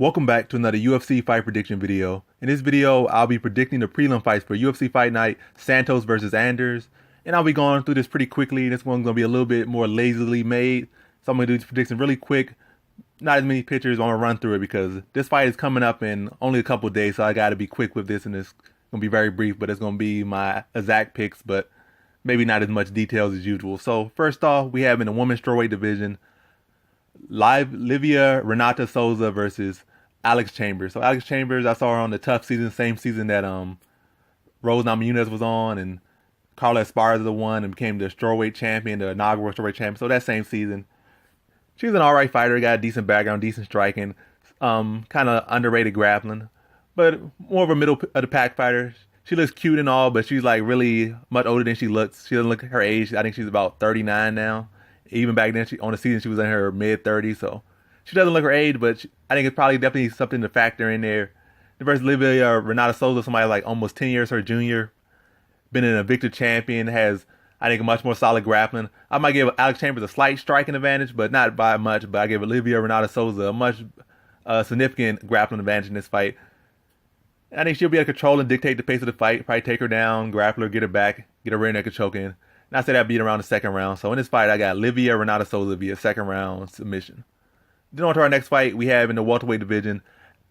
Welcome back to another UFC fight prediction video. In this video, I'll be predicting the prelim fights for UFC Fight Night Santos versus Anders. And I'll be going through this pretty quickly. This one's going to be a little bit more lazily made. So I'm going to do these predictions really quick. Not as many pictures, but I'm going to run through it because this fight is coming up in only a couple of days. So I got to be quick with this, and it's going to be very brief, but it's going to be my exact picks, but maybe not as much details as usual. So first off, we have in the women's strawweight division, Livia Renata Souza versus Alex Chambers. So Alex Chambers, I saw her on the Tough season, same season that Rose Namajunas was on, and Carla Esparza won and became the strawweight champion, the inaugural strawweight champion. So that same season, she was an alright fighter, got a decent background, decent striking, kind of underrated grappling, but more of a middle of the pack fighter. She looks cute and all, but she's like really much older than she looks. She doesn't look her age. I think she's about 39 now. Even back then, on the season, she was in her mid-30s, so she doesn't look her age, but I think it's probably definitely something to factor in there. The versus Livia Renata Souza, somebody like almost 10 years her junior, been an Invicta champion, has, I think, a much more solid grappling. I might give Alex Chambers a slight striking advantage, but not by much, but I give Livia Renata Souza a much significant grappling advantage in this fight. I think she'll be able to control and dictate the pace of the fight, probably take her down, grapple her, get her back, get her rear naked choke in. And I said I'd beat around the second round. So in this fight, I got Livia Renata Souza via second round submission. Then on to our next fight, we have in the welterweight division,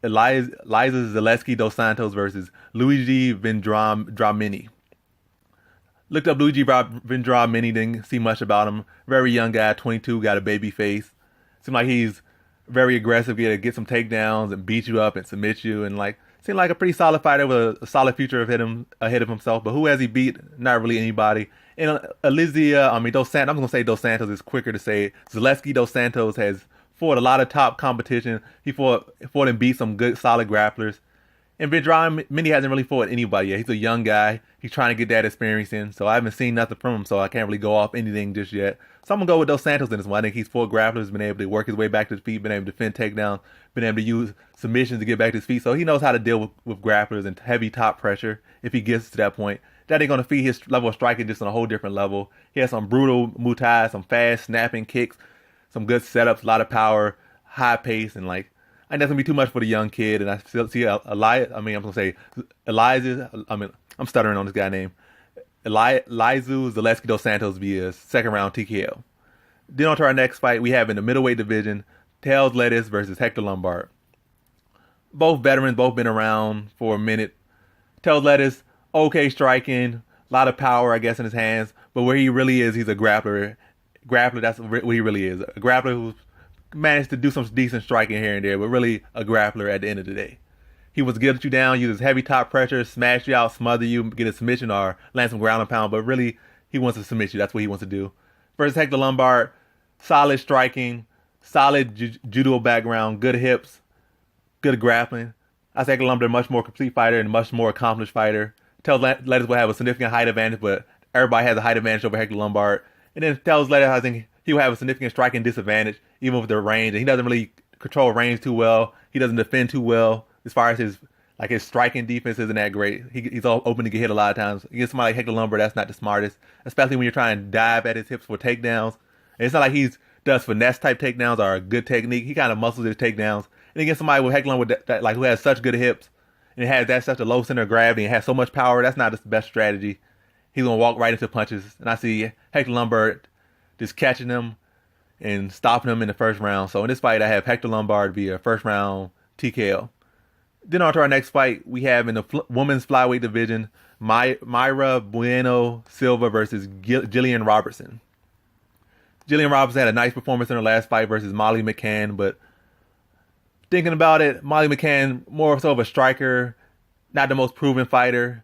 Liza Zaleski dos Santos versus Luigi Vendramini. Looked up Luigi Vendramini, didn't see much about him. Very young guy, 22, got a baby face. Seemed like he's very aggressive, get some takedowns and beat you up and submit you, and seemed like a pretty solid fighter with a solid future ahead of himself. But who has he beat? Not really anybody. And Dos Santos, I'm going to say Dos Santos is quicker to say. Zaleski dos Santos has fought a lot of top competition. He fought and beat some good, solid grapplers. And Vendramini hasn't really fought anybody yet. He's a young guy. He's trying to get that experience in. So I haven't seen nothing from him, so I can't really go off anything just yet. So I'm going to go with Dos Santos in this one. I think he's fought grapplers, been able to work his way back to his feet, been able to defend takedowns, been able to use submissions to get back to his feet. So he knows how to deal with grapplers and heavy top pressure if he gets to that point. That ain't going to feed his level of striking just on a whole different level. He has some brutal muay, some fast snapping kicks, some good setups, a lot of power, high pace, and I think that's gonna be too much for the young kid. And I still see I'm stuttering on this guy's name. Liza Zaleski dos Santos via second round TKO. Then on to our next fight, we have in the middleweight division, Tails Lettuce versus Hector Lombard. Both veterans, both been around for a minute. Tails Lettuce, okay striking, a lot of power, I guess, in his hands, but where he really is, he's a grappler. That's what he really is. A grappler who's managed to do some decent striking here and there, but really a grappler at the end of the day. He wants to get you down, use heavy top pressure, smash you out, smother you, get a submission or land some ground and pound, but really he wants to submit you. That's what he wants to do. Versus Hector Lombard, solid striking, solid judo background, good hips, good grappling. I say Hector Lombard a much more complete fighter and a much more accomplished fighter. Tails Lettuce will have a significant height advantage, but everybody has a height advantage over Hector Lombard. And then Tails Lettuce, I think he will have a significant striking disadvantage, even with the range. And he doesn't really control range too well. He doesn't defend too well. As far as his striking defense isn't that great. He's all open to get hit a lot of times. Against somebody like Hector Lombard, that's not the smartest, especially when you're trying to dive at his hips for takedowns. And it's not like he does finesse type takedowns or a good technique. He kind of muscles his takedowns. And against somebody with Hector Lombard who has such good hips and has such a low center of gravity and has so much power, that's not his best strategy. He's gonna walk right into punches. And I see Hector Lombard just catching him and stopping him in the first round. So in this fight, I have Hector Lombard via first round TKO. Then on to our next fight, we have in the women's flyweight division, Mayra Bueno Silva versus Jillian Robertson. Jillian Robertson had a nice performance in her last fight versus Molly McCann, but thinking about it, Molly McCann, more so of a striker, not the most proven fighter.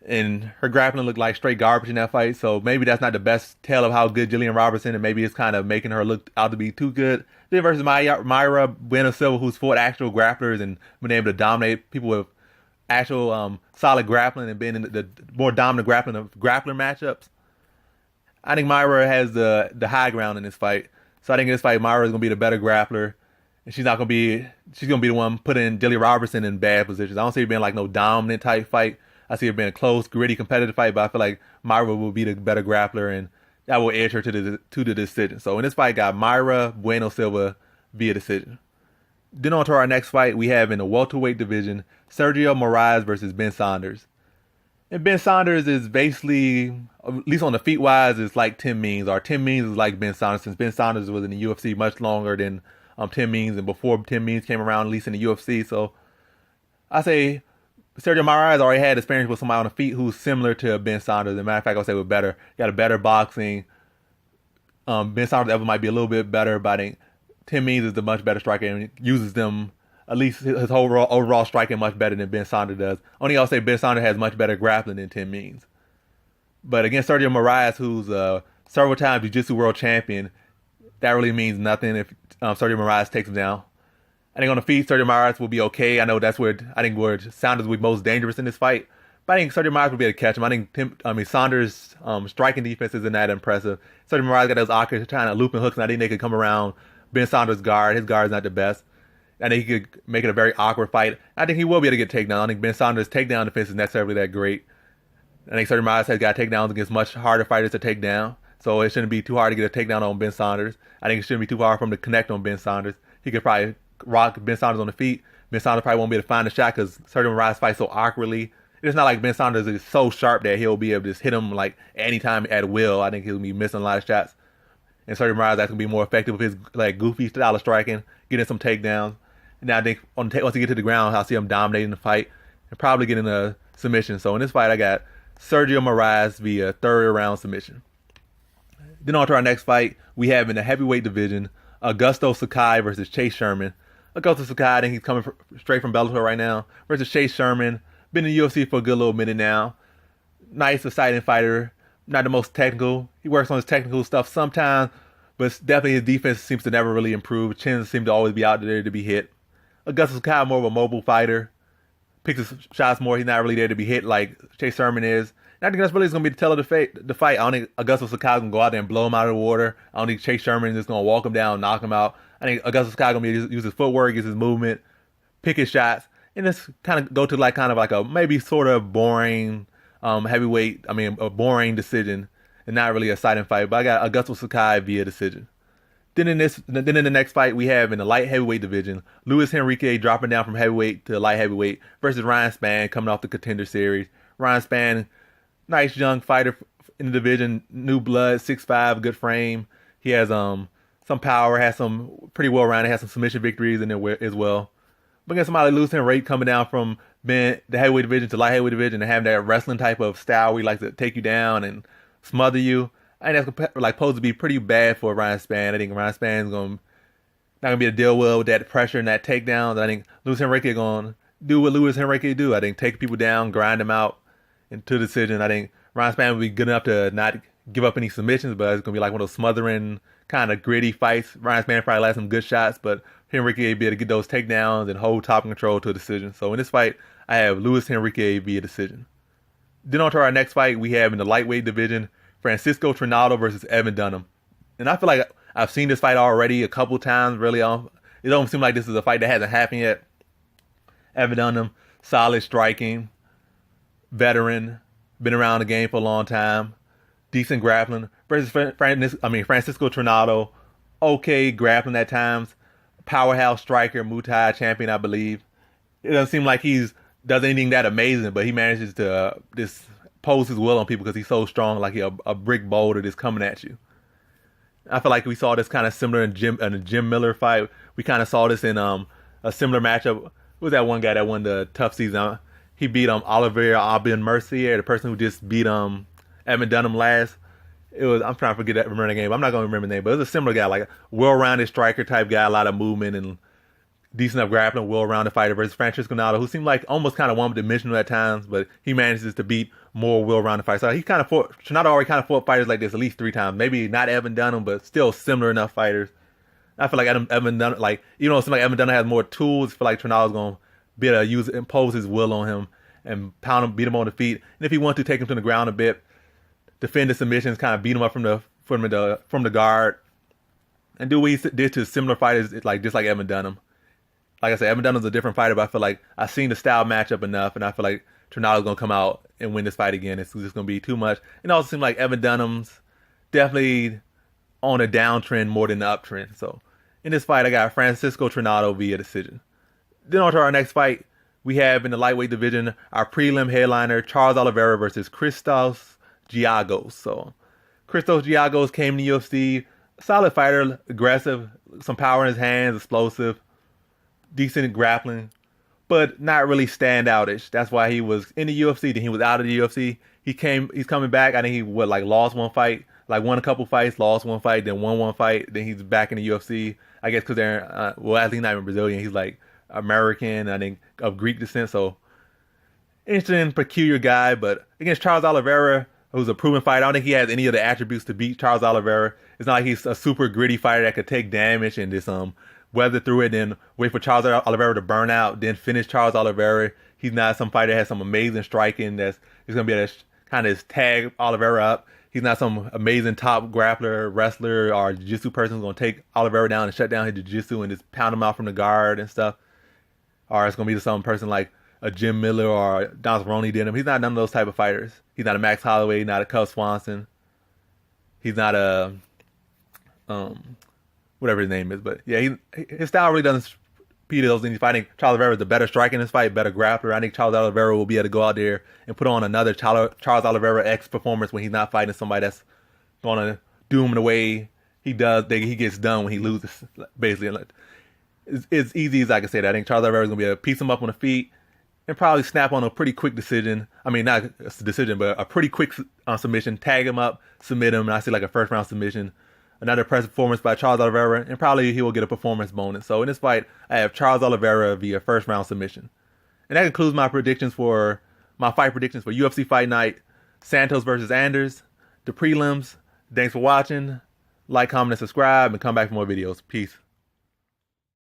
And her grappling looked like straight garbage in that fight, so maybe that's not the best tell of how good Jillian Robertson, and maybe it's kind of making her look out to be too good. Then versus Mayra Bueno Silva, who's fought actual grapplers and been able to dominate people with actual solid grappling and been in the more dominant grappling of grappler matchups. I think Mayra has the high ground in this fight, so I think in this fight Mayra is gonna be the better grappler, and she's gonna be the one putting Jillian Robertson in bad positions. I don't see it being like no dominant type fight. I see it being a close, gritty, competitive fight, but I feel like Mayra will be the better grappler, and that will edge her to the decision. So in this fight, I got Mayra Bueno Silva via decision. Then on to our next fight, we have in the welterweight division, Sergio Moraes versus Ben Saunders. And Ben Saunders is basically, at least on the feet wise, is like Tim Means. Or Tim Means is like Ben Saunders, since Ben Saunders was in the UFC much longer than Tim Means and before Tim Means came around, at least in the UFC. So I say Sergio Moraes already had experience with somebody on the feet who's similar to Ben Saunders. As a matter of fact, I'll say with better. Got a better boxing. Ben Saunders ever might be a little bit better, but I think Tim Means is the much better striker and uses them, at least his overall striking much better than Ben Saunders does. Only I'll say Ben Saunders has much better grappling than Tim Means. But against Sergio Moraes, who's a several time Jiu-Jitsu world champion, that really means nothing if Sergio Moraes takes him down. I think on the feet, Sergio Moraes will be okay. I know that's where Saunders will be most dangerous in this fight. But I think Sergio Moraes will be able to catch him. I think Saunders' striking defense isn't that impressive. Sergio Moraes got those awkward trying to loop and hooks, and I think they could come around Ben Saunders' guard. His guard is not the best. I think he could make it a very awkward fight. I think he will be able to get takedown. I don't think Ben Saunders' takedown defense is necessarily that great. I think Sergio Moraes has got takedowns against much harder fighters to take down. So it shouldn't be too hard to get a takedown on Ben Saunders. I think it shouldn't be too hard for him to connect on Ben Saunders. He could probably rock Ben Saunders on the feet. Ben Saunders probably won't be able to find a shot because Sergio Moraes fights so awkwardly. It's not like Ben Saunders is so sharp that he'll be able to just hit him like anytime at will. I think he'll be missing a lot of shots. And Sergio Moraes that's gonna be more effective with his like goofy style of striking, getting some takedowns. And now I think once he get to the ground, I'll see him dominating the fight and probably getting a submission. So in this fight, I got Sergio Moraes via third round submission. Then on to our next fight, we have in the heavyweight division, Augusto Sakai versus Chase Sherman. Augusto Sakai, I think he's coming straight from Bellator right now, versus Chase Sherman. Been in the UFC for a good little minute now. Nice, exciting fighter. Not the most technical. He works on his technical stuff sometimes, but definitely his defense seems to never really improve. Chins seem to always be out there to be hit. Augusto Sakai more of a mobile fighter. Picks his shots more. He's not really there to be hit like Chase Sherman is. And I think that's really going to be the tell of the fight. I don't think Augusto Sakai is going to go out there and blow him out of the water. I don't think Chase Sherman is just going to walk him down, knock him out. I think Augusto Sakai is going to use his footwork, use his movement, pick his shots, and just kind of go to like kind of like a maybe sort of boring heavyweight. I mean, a boring decision and not really a exciting fight. But I got Augusto Sakai via decision. Then in the next fight we have in the light heavyweight division, Luis Henrique dropping down from heavyweight to light heavyweight versus Ryan Spann coming off the Contender Series. Ryan Spann, nice young fighter in the division, new blood, 6'5", good frame. He has some power, has some pretty well rounded, has some submission victories in there as well. But against somebody like Luis Henrique coming down from being the heavyweight division to light heavyweight division and having that wrestling type of style where he likes to take you down and smother you, I think that's like supposed to be pretty bad for Ryan Spann. I think Ryan Spann's not gonna be able to deal well with that pressure and that takedowns. I think Luis Henrique gonna do what Luis Henrique do. I think take people down, grind them out into decision. I think Ryan Spann will be good enough to not give up any submissions, but it's gonna be like one of those smothering kind of gritty fights. Ryan Spann probably has some good shots, but Henrique will be able to get those takedowns and hold top control to a decision. So in this fight, I have Luis Henrique via decision. Then on to our next fight, we have in the lightweight division, Francisco Trinaldo versus Evan Dunham. And I feel like I've seen this fight already a couple times, really. It don't seem like this is a fight that hasn't happened yet. Evan Dunham, solid striking, veteran, been around the game for a long time, decent grappling. Versus Francisco Trinaldo, okay grappling at times, powerhouse striker, Muay Thai champion, I believe. It doesn't seem like does anything that amazing, but he manages to just pose his will on people because he's so strong, like he's a brick boulder that's coming at you. I feel like we saw this kind of similar in the Jim Miller fight. We kind of saw this in a similar matchup. Who was that one guy that won the tough season? He beat Olivier Aubin-Mercier, the person who just beat Evan Dunham last. I'm trying to remember the name. I'm not going to remember the name, but it was a similar guy, like a well-rounded striker type guy, a lot of movement and decent enough grappling, well-rounded fighter versus Francisco Trinaldo, who seemed like almost kind of one-dimensional at times, but he manages to beat more well-rounded fighters. So Trinaldo already kind of fought fighters like this at least 3 times. Maybe not Evan Dunham, but still similar enough fighters. I feel like Evan Dunham, like, even though it seems like Evan Dunham has more tools, I feel like Trinaldo's going to be able to impose his will on him and pound him, beat him on the feet. And if he wants to, take him to the ground a bit, defend the submissions, kind of beat him up from the guard, and do what he did to similar fighters, just like Evan Dunham. Like I said, Evan Dunham's a different fighter, but I feel like I've seen the style matchup enough, and I feel like Trinaldo's going to come out and win this fight again. It's just going to be too much. And it also seems like Evan Dunham's definitely on a downtrend more than the uptrend. So In this fight, I got Francisco Trinaldo via decision. Then on to our next fight, we have in the lightweight division our prelim headliner Charles Oliveira versus Christos Giagos. So Christos Giagos came to UFC, solid fighter, aggressive, some power in his hands, explosive, decent grappling, but not really standoutish. That's why he was in the UFC. Then he was out of the UFC. He's coming back. I think he lost one fight, won a couple fights, lost one fight, then won one fight. Then he's back in the UFC. I guess because they're I think not even Brazilian. He's like American, I think of Greek descent. So interesting, peculiar guy. But against Charles Oliveira, who's a proven fighter, I don't think he has any of the attributes to beat Charles Oliveira. It's not like he's a super gritty fighter that could take damage and just weather through it, then wait for Charles Oliveira to burn out, then finish Charles Oliveira. He's not some fighter that has some amazing striking he's going to be able to kind of tag Oliveira up. He's not some amazing top grappler, wrestler, or jiu-jitsu person who's going to take Oliveira down and shut down his jiu-jitsu and just pound him out from the guard and stuff. Or it's going to be some person like a Jim Miller or Don Cerrone did him. He's not none of those type of fighters. He's not a Max Holloway, not a Cub Swanson. He's not a whatever his name is. But yeah, his style really doesn't repeat those things. I think Charles Oliveira is a better striker in this fight, better grappler. I think Charles Oliveira will be able to go out there and put on another Charles Oliveira X performance when he's not fighting somebody that's going to do him the way he does. He gets done when he loses, basically. It's easy as I can say that. I think Charles Oliveira is going to be able to piece him up on the feet and probably snap on a pretty quick decision. I mean, not a decision, but a pretty quick submission. Tag him up, submit him, and I see like a first round submission. Another impressive performance by Charles Oliveira, and probably he will get a performance bonus. So in this fight, I have Charles Oliveira via first round submission. And that concludes my fight predictions for UFC Fight Night, Santos versus Anders, the prelims. Thanks for watching. Like, comment, and subscribe, and come back for more videos. Peace.